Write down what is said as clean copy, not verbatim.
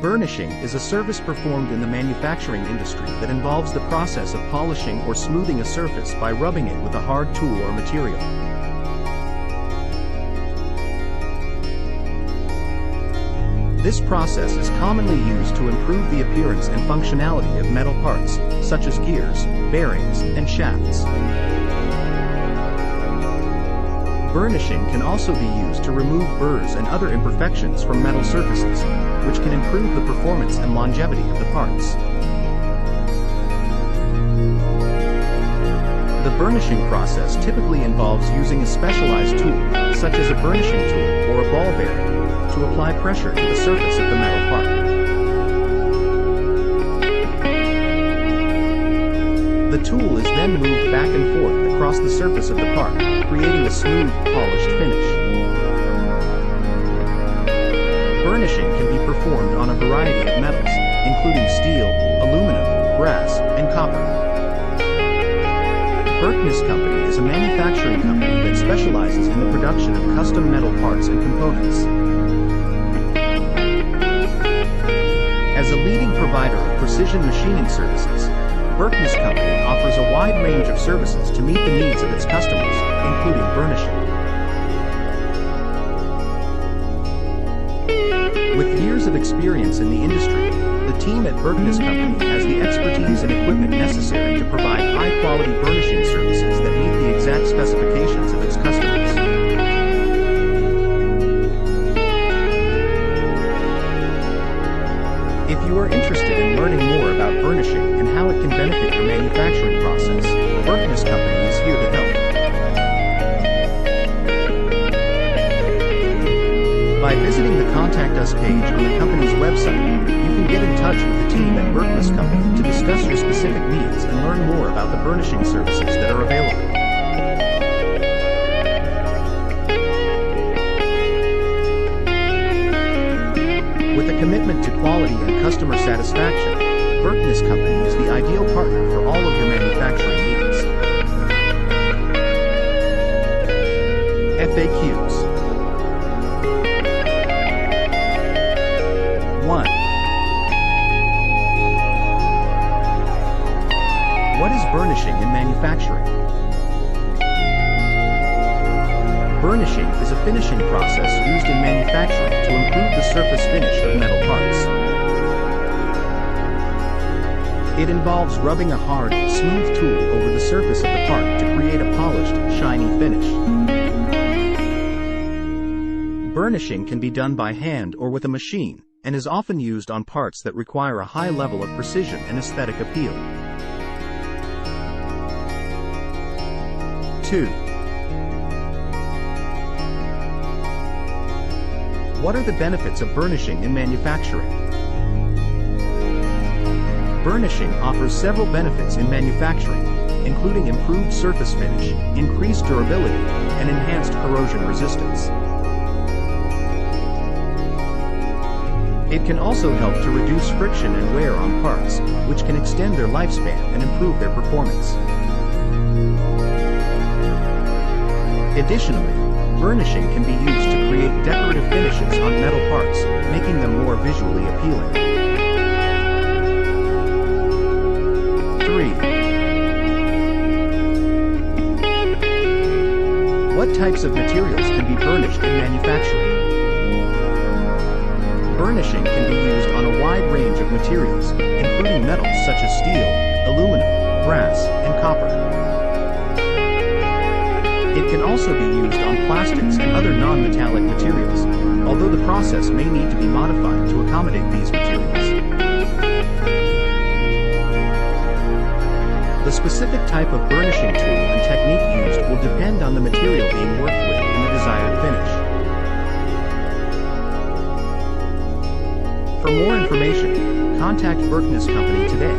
Burnishing is a service performed in the manufacturing industry that involves the process of polishing or smoothing a surface by rubbing it with a hard tool or material. This process is commonly used to improve the appearance and functionality of metal parts, such as gears, bearings, and shafts. Burnishing can also be used to remove burrs and other imperfections from metal surfaces, which can improve the performance and longevity of the parts. The burnishing process typically involves using a specialized tool, such as a burnishing tool or a ball bearing, to apply pressure to the surface of the metal part. The tool is then moved back and forth across the surface of the part, creating a smooth, polished finish. Burnishing can be performed on a variety of metals, including steel, aluminum, brass, and copper. Berkness Company is a manufacturing company that specializes in the production of custom metal parts and components. As a leading provider of precision machining services, Berkness Company offers a wide range of services to meet the needs of its customers, including burnishing. With years of experience in the industry, the team at Berkness Company has the expertise and equipment necessary to provide high-quality burnishing services that meet the exact specifications of its customers. If you are interested in learning more about burnishing and how it can benefit your manufacturing process, Berkness Company is here to help. By visiting the Contact Us page on the company's website, you can get in touch with the team at Berkness Company to discuss your specific needs and learn more about the burnishing services that are available. With a commitment to quality and customer satisfaction, Berkness Company is the ideal partner for all of your manufacturing needs. FAQs. 1. What is burnishing in manufacturing? Burnishing is a finishing process used in manufacturing to improve the surface finish of metal parts. It involves rubbing a hard, smooth tool over the surface of the part to create a polished, shiny finish. Burnishing can be done by hand or with a machine, and is often used on parts that require a high level of precision and aesthetic appeal. 2. What are the benefits of burnishing in manufacturing? Burnishing offers several benefits in manufacturing, including improved surface finish, increased durability, and enhanced corrosion resistance. It can also help to reduce friction and wear on parts, which can extend their lifespan and improve their performance. Additionally, burnishing can be used to create decorative finishes on metal parts, making them more visually appealing. 3. What types of materials can be burnished in manufacturing? Burnishing can be used on a wide range of materials, including metals such as steel, aluminum, brass, and copper. It can also be used on plastics and other non-metallic materials, although the process may need to be modified to accommodate these materials. The specific type of burnishing tool and technique used will depend on the material being worked with and the desired finish. For more information, contact Berkness Company today.